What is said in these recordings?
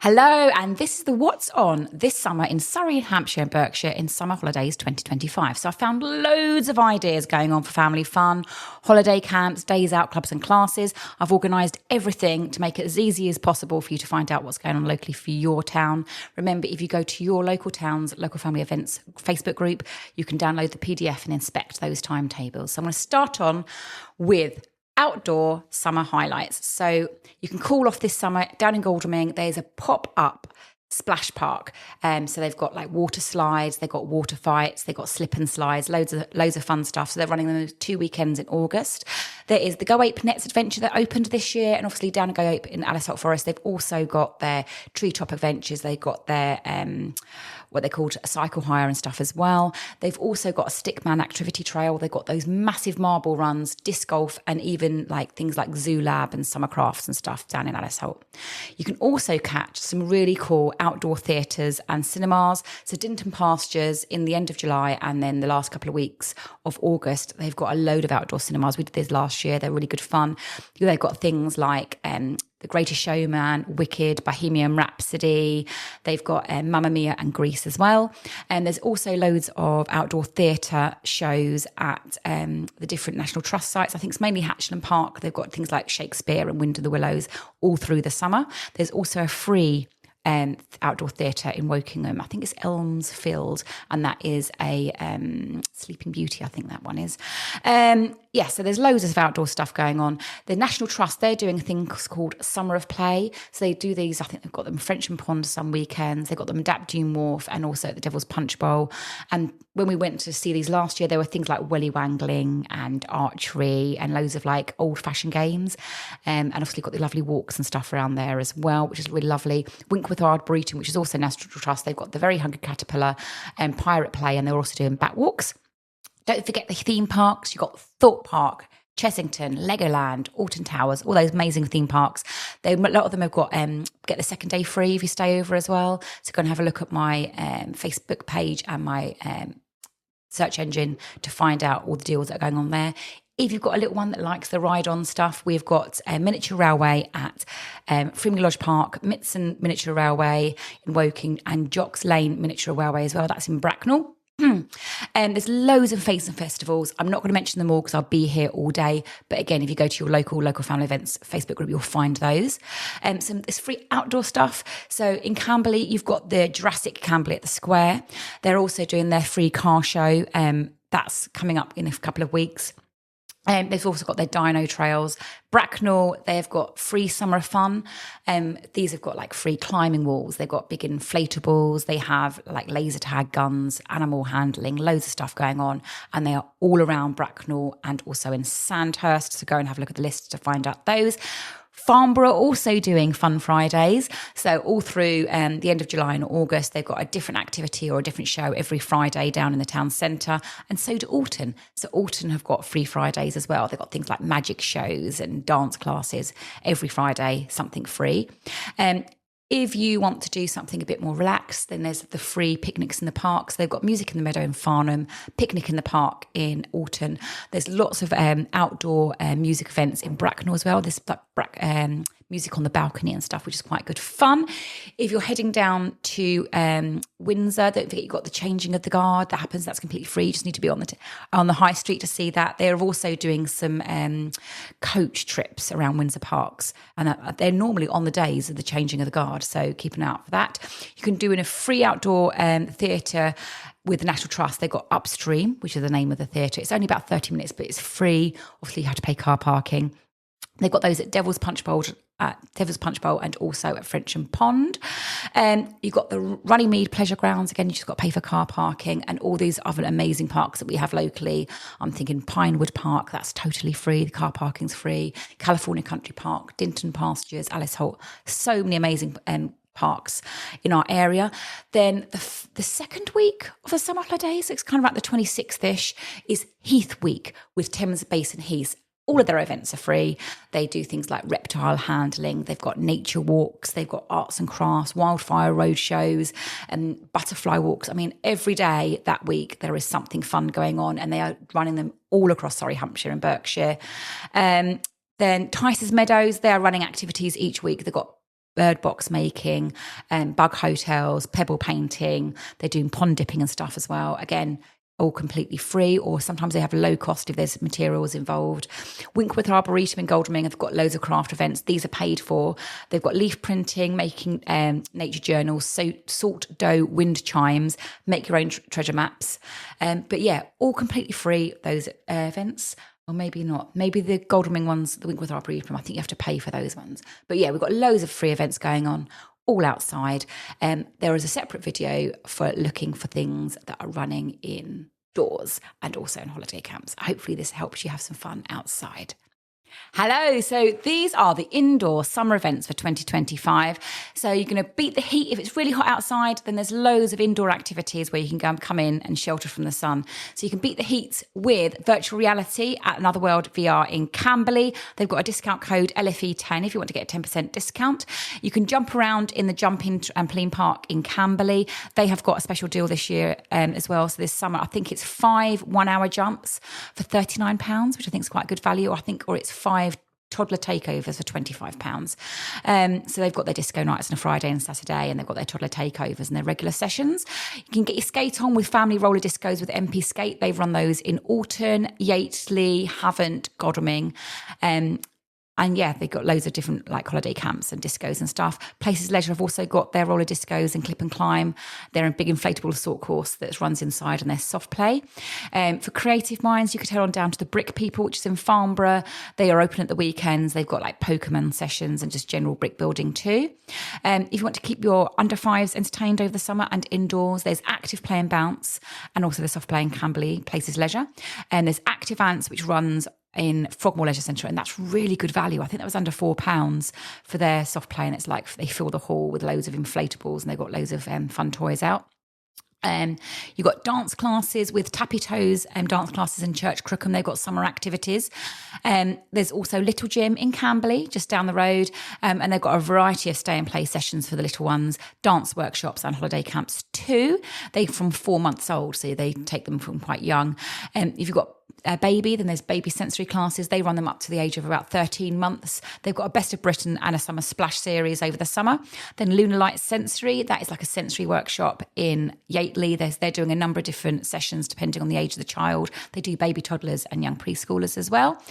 Hello, and this is the What's On this summer in Surrey, Hampshire and Berkshire in summer holidays 2025. So I found loads of ideas going on for family fun, holiday camps, days out, clubs and classes. I've organised everything to make it as easy as possible for you to find out what's going on locally for your town. Remember, if you go to your local town's local family events Facebook group, you can download the PDF and inspect those timetables. So I'm going to start on with outdoor summer highlights. So you can call off this summer down in Godalming. There's a pop-up splash park. So they've got like water slides, they've got water fights, they've got slip and slides, loads of fun stuff. So they're running them 2 weekends in August. There is the GOAPE Nets Adventure that opened this year, and obviously down at GOAPE in Holt Forest, they've also got their treetop adventures. They've got their what they called a cycle hire and stuff as well. They've also got a Stickman activity trail. They've got those massive marble runs, disc golf, and even like things like Zoo Lab and summer crafts and stuff down in Holt. You can also catch some really cool outdoor theatres and cinemas. So Dinton Pastures in the end of July, and then the last couple of weeks of August, they've got a load of outdoor cinemas. We did this last year. They're really good fun. They've got things like The Greatest Showman, Wicked, Bohemian Rhapsody. They've got Mamma Mia and Grease as well. And there's also loads of outdoor theatre shows at the different National Trust sites. I think it's mainly Hatchland Park. They've got things like Shakespeare and Wind of the Willows all through the summer. There's also a free outdoor theatre in Wokingham. I think it's Elmsfield, and that is a Sleeping Beauty, I think that one is. So there's loads of outdoor stuff going on. The National Trust, they're doing a thing called Summer of Play. So they do these, I think they've got them Frensham Pond some weekends. They've got them Dapdune Wharf and also at the Devil's Punch Bowl. And when we went to see these last year, there were things like welly wangling and archery and loads of like old-fashioned games. And obviously got the lovely walks and stuff around there as well, which is really lovely. Winkworth Arboretum, which is also National Trust, they've got the Very Hungry Caterpillar and Pirate Play, and they're also doing bat walks. Don't forget the theme parks. You've got Thorpe Park, Chessington, Legoland, Alton Towers, all those amazing theme parks. A lot of them have got get the second day free if you stay over as well. So go and have a look at my Facebook page and my search engine to find out all the deals that are going on there. If you've got a little one that likes the ride-on stuff, we've got a miniature railway at Frimley Lodge Park, Mitson Miniature Railway in Woking, and Jocks Lane Miniature Railway as well. That's in Bracknell. There's loads of fetes and festivals. I'm not going to mention them all because I'll be here all day. But again, if you go to your local family events Facebook group, you'll find those. Some there's free outdoor stuff. So in Camberley, you've got the Jurassic Camberley at the Square. They're also doing their free car show. That's coming up in a couple of weeks. They've also got their dino trails. Bracknell, they've got free summer fun. These have got like free climbing walls. They've got big inflatables. They have like laser tag guns, animal handling, loads of stuff going on. And they are all around Bracknell and also in Sandhurst. So go and have a look at the list to find out those. Farnborough also doing Fun Fridays. So all through the end of July and August, they've got a different activity or a different show every Friday down in the town centre. And so do Alton. So Alton have got free Fridays as well. They've got things like magic shows and dance classes every Friday, something free. If you want to do something a bit more relaxed, then there's the free picnics in the parks. They've got Music in the Meadow in Farnham, Picnic in the Park in Alton. There's lots of outdoor music events in Bracknell as well. There's music on the balcony and stuff, which is quite good fun. If you're heading down to Windsor, don't forget you've got the changing of the guard that happens. That's completely free. You just need to be on the high street to see that. They're also doing some coach trips around Windsor parks, and they're normally on the days of the changing of the guard. So keep an eye out for that. You can do in a free outdoor theatre with the National Trust. They've got Upstream, which is the name of the theatre. It's only about 30 minutes, but it's free. Obviously, you have to pay car parking. They've got those at Devil's Punch Bowl and also at Frensham Pond. You've got the Runnymede Pleasure Grounds. Again, you just got to pay for car parking, and all these other amazing parks that we have locally. I'm thinking Pinewood Park, that's totally free. The car parking's free. California Country Park, Dinton Pastures, Alice Holt. So many amazing parks in our area. Then the second week of the summer holidays, it's kind of like the 26th-ish, is Heath Week with Thames Basin Heath. All of their events are free. They do things like reptile handling. They've got nature walks. They've got arts and crafts, wildfire road shows and butterfly walks. I mean, every day that week there is something fun going on, and they are running them all across Surrey, Hampshire and Berkshire. Then Tice's Meadows, they are running activities each week. They've got bird box making, bug hotels, pebble painting. They're doing pond dipping and stuff as well. Again, all completely free, or sometimes they have low cost if there's materials involved. Winkworth Arboretum in Godalming have got loads of craft events. These are paid for. They've got leaf printing, making nature journals, salt dough wind chimes, make your own treasure maps. But yeah, all completely free, those events. Or maybe not. Maybe the Godalming ones, the Winkworth Arboretum, I think you have to pay for those ones. But yeah, we've got loads of free events going on, all outside. There is a separate video for looking for things that are running indoors and also in holiday camps. Hopefully this helps you have some fun outside. Hello, so these are the indoor summer events for 2025. So you're going to beat the heat. If it's really hot outside, then there's loads of indoor activities where you can go and come in and shelter from the sun. So you can beat the heat with virtual reality at Another World VR in Camberley. They've got a discount code LFE10 if you want to get a 10% discount. You can jump around in the jumping trampoline park in Camberley. They have got a special deal this year as well. So this summer, I think it's 5 1-hour jumps for £39, which I think is quite good value. Or it's 5 toddler takeovers for £25. So they've got their disco nights on a Friday and Saturday, and they've got their toddler takeovers and their regular sessions. You can get your skate on with family roller discos with MP Skate. They've run those in Alton, Yateley, Havant, Godalming. And yeah, they've got loads of different like holiday camps and discos and stuff. Places Leisure have also got their roller discos and clip and climb. They're a big inflatable assault course that runs inside, and their soft play. For creative minds, you could head on down to the Brick People, which is in Farnborough. They are open at the weekends. They've got like Pokemon sessions and just general brick building too. If you want to keep your under fives entertained over the summer and indoors, there's Active Play and Bounce, and also the soft play in Camberley, Places Leisure. And there's Active Ants, which runs in Frogmore Leisure Centre, and that's really good value. I think that was under £4 for their soft play, and it's like they fill the hall with loads of inflatables, and they've got loads of fun toys out. You've got dance classes with Tappy Toes and dance classes in Church Crookham. They've got summer activities. There's also Little Gym in Camberley, just down the road. And they've got a variety of stay and play sessions for the little ones, dance workshops and holiday camps too. They're from 4 months old, so they take them from quite young. If you've got a baby, then there's baby sensory classes. They run them up to the age of about 13 months. They've got a Best of Britain and a summer splash series over the summer. Then Lunar Light Sensory, that is like a sensory workshop in Yateley. They're doing a number of different sessions depending on the age of the child. They do baby toddlers and young preschoolers as well.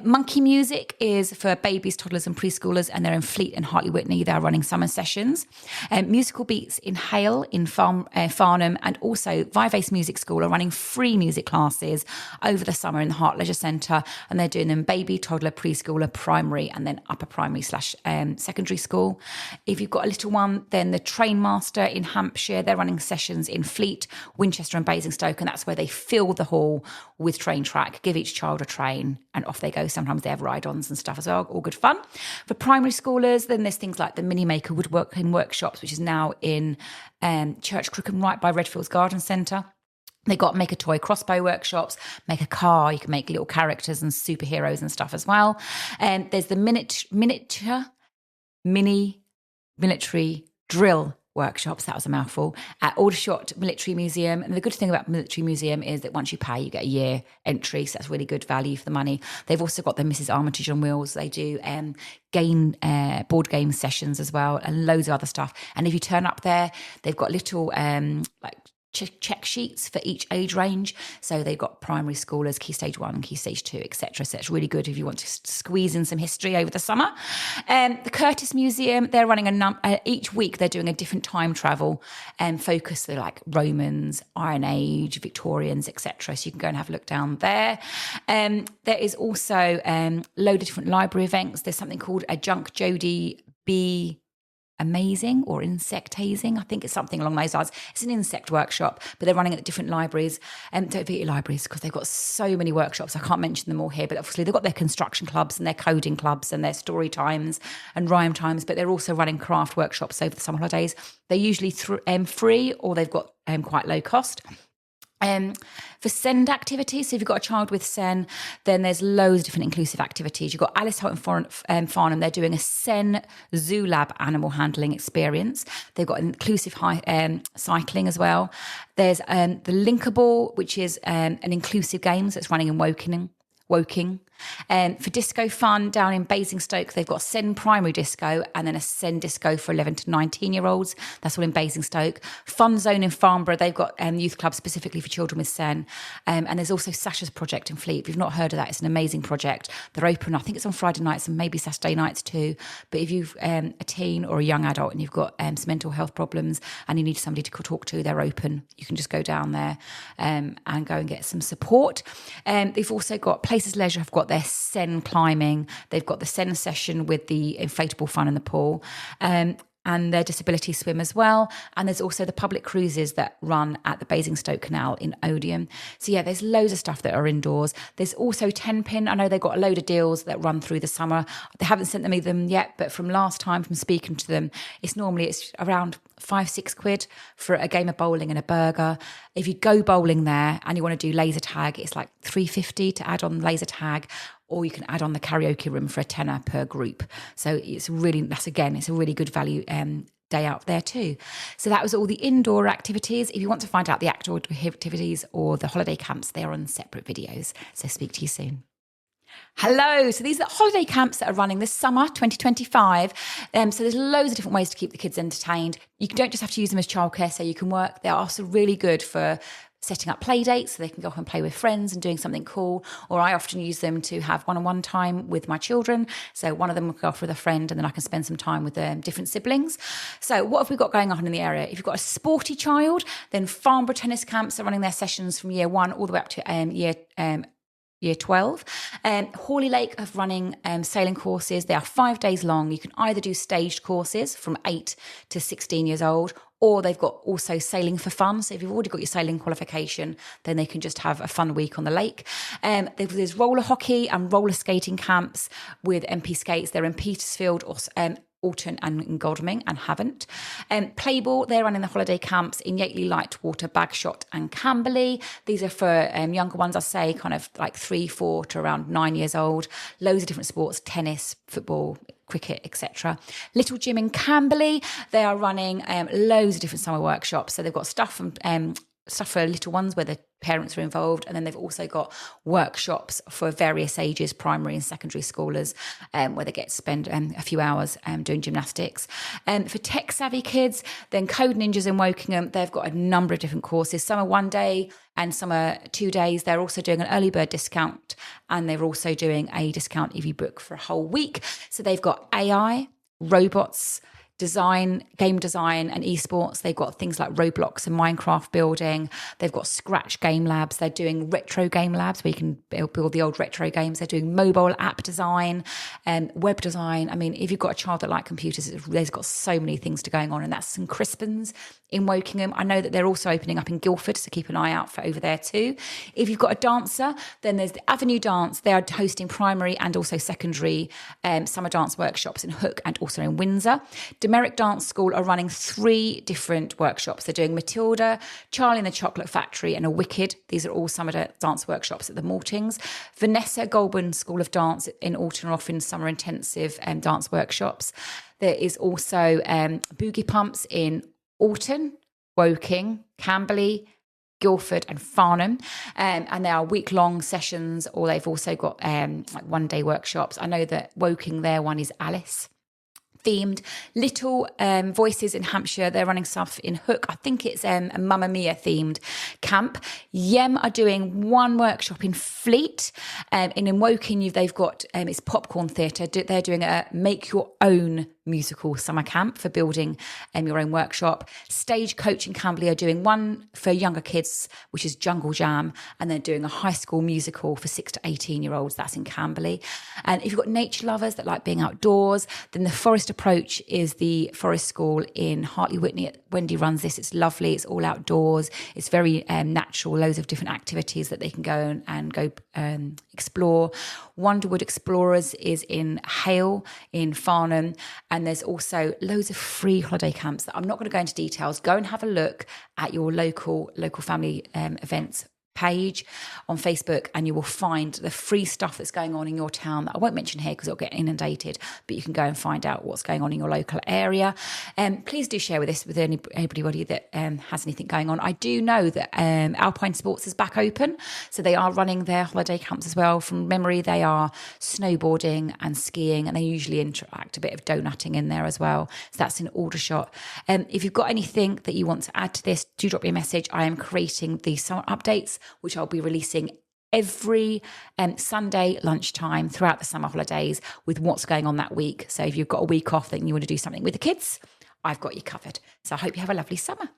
Monkey Music is for babies, toddlers and preschoolers, and they're in Fleet and Hartley Whitney. They're running summer sessions. Musical Beats in Hale in Farnham, and also Vivace Music School are running free music classes over the summer in the Hart Leisure Centre, and they're doing them baby, toddler, preschooler, primary, and then upper primary / secondary school. If you've got a little one, then the Train Master in Hampshire, they're running sessions in Fleet, Winchester and Basingstoke, and that's where they fill the hall with train track, give each child a train, and off they go. Sometimes they have ride-ons and stuff as well, all good fun. For primary schoolers, then there's things like the Mini Maker Woodworking Workshops, which is now in Church Crookham, right by Redfields Garden Centre. They've got make a toy crossbow workshops, make a car, you can make little characters and superheroes and stuff as well. There's the mini military drill workshops, that was a mouthful, at Aldershot Military Museum. And the good thing about Military Museum is that once you pay, you get a year entry, so that's really good value for the money. They've also got the Mrs. Armitage on Wheels. They do board game sessions as well, and loads of other stuff. And if you turn up there, they've got little check sheets for each age range. So they've got primary schoolers, Key Stage 1, Key Stage 2, etc. So it's really good if you want to squeeze in some history over the summer. The Curtis Museum, they're running each week they're doing a different time travel focus. They're like Romans, Iron Age, Victorians, etc. So you can go and have a look down there. There is also a load of different library events. There's something called a Junk Jody Bee Amazing or insect hazing. I think it's something along those lines. It's an insect workshop, but they're running at different libraries. Don't forget your libraries, because they've got so many workshops. I can't mention them all here, but obviously they've got their construction clubs and their coding clubs and their story times and rhyme times, but they're also running craft workshops over the summer holidays. They're usually free, or they've got quite low cost. For SEND activities, so if you've got a child with SEN, then there's loads of different inclusive activities. You've got Alice Holt and Farnham. They're doing a SEN Zoo Lab animal handling experience. They've got inclusive cycling as well. There's the Linkable, which is an inclusive games that's running in Woking. For disco fun, down in Basingstoke, they've got a Sen primary disco and then a Sen disco for 11 to 19-year-olds. That's all in Basingstoke. Fun Zone in Farnborough, they've got youth clubs specifically for children with Sen. And there's also Sasha's Project in Fleet. If you've not heard of that, it's an amazing project. They're open, I think it's on Friday nights and maybe Saturday nights too. But if you've a teen or a young adult and you've got some mental health problems and you need somebody to talk to, they're open. You can just go down there and go and get some support. They've also got Places Leisure, have got their Sen climbing. They've got the Sen session with the inflatable fun in the pool. And their disability swim as well. And there's also the public cruises that run at the Basingstoke Canal in Odium. So yeah, there's loads of stuff that are indoors. There's also 10-pin. I know they've got a load of deals that run through the summer. They haven't sent me them yet, but from last time, from speaking to them, it's around £5-6 for a game of bowling and a burger. If you go bowling there and you want to do laser tag, it's like £3.50 to add on laser tag, or you can add on the karaoke room for a tenner per group. So it's a really good value day out there too. So that was all the indoor activities. If you want to find out the outdoor activities or the holiday camps, they're on separate videos. So speak to you soon. Hello. So these are the holiday camps that are running this summer, 2025. So there's loads of different ways to keep the kids entertained. You don't just have to use them as childcare, so you can work. They're also really good for setting up play dates so they can go off and play with friends and doing something cool. Or I often use them to have one-on-one time with my children. So one of them will go off with a friend and then I can spend some time with different siblings. So what have we got going on in the area? If you've got a sporty child, then Farnborough tennis camps are running their sessions from year 1 all the way up to year 12. Hawley Lake are running sailing courses. They are 5 days long. You can either do staged courses from 8 to 16 years old, or they've got also sailing for fun. So if you've already got your sailing qualification, then they can just have a fun week on the lake. There's roller hockey and roller skating camps with MP Skates. They're in Petersfield or Alton and in Godalming and Havant. Playball, they're running the holiday camps in Yateley, Lightwater, Bagshot and Camberley. These are for younger ones, I say, kind of like 3, 4 to around 9 years old. Loads of different sports, tennis, football, cricket, etc. Little Gym in Camberley, they are running loads of different summer workshops. So they've got stuff for little ones where the parents are involved, and then they've also got workshops for various ages, primary and secondary schoolers, where they get to spend a few hours doing gymnastics. For tech savvy kids, then Code Ninjas in Wokingham, they've got a number of different courses. Some are 1 day and some are 2 days. They're also doing an early bird discount, and they're also doing a discount if you book for a whole week. So they've got AI, robots, game design and esports. They've got things like Roblox and Minecraft building. They've got Scratch game labs. They're doing retro game labs where you can build the old retro games. They're doing mobile app design and web design. I mean, if you've got a child that likes computers, there's got so many things to going on. And that's St Crispin's in Wokingham. I know that they're also opening up in Guildford, so keep an eye out for over there too. If you've got a dancer, then there's the Avenue Dance. They are hosting primary and also secondary summer dance workshops in Hook and also in Windsor. Merrick Dance School are running 3 different workshops. They're doing Matilda, Charlie and the Chocolate Factory and a Wicked. These are all summer dance workshops at the Maltings. Vanessa Goulburn School of Dance in Alton are offering summer intensive dance workshops. There is also Boogie Pumps in Alton, Woking, Camberley, Guildford and Farnham, and they are week-long sessions, or they've also got like one-day workshops. I know that Woking, their one is Alice themed. Little Voices in Hampshire, they're running stuff in Hook. I think it's a Mamma Mia themed camp. Yem are doing one workshop in Fleet, and in Woking they've got it's Popcorn Theatre. They're doing a make your own musical summer camp for building your own workshop. Stagecoach in Camberley are doing one for younger kids, which is Jungle Jam, and they're doing a high school musical for 6 to 18-year-olds. That's in Camberley. And if you've got nature lovers that like being outdoors, then the Forest Approach is the forest school in Hartley Whitney. Wendy runs this. It's lovely. It's all outdoors. It's very natural. Loads of different activities that they can go and go explore. Wonderwood Explorers is in Hale in Farnham, and there's also loads of free holiday camps that I'm not going to go into details. Go and have a look at your local family events page on Facebook, and you will find the free stuff that's going on in your town that I won't mention here because it'll get inundated, but you can go and find out what's going on in your local area. Please do share with this with anybody that has anything going on. I do know that Alpine Sports is back open, so they are running their holiday camps as well. From memory, they are snowboarding and skiing, and they usually interact a bit of donutting in there as well. So that's in Aldershot. If you've got anything that you want to add to this, do drop me a message. I am creating the summer updates, which I'll be releasing every Sunday lunchtime throughout the summer holidays with what's going on that week. So if you've got a week off and you want to do something with the kids, I've got you covered. So I hope you have a lovely summer.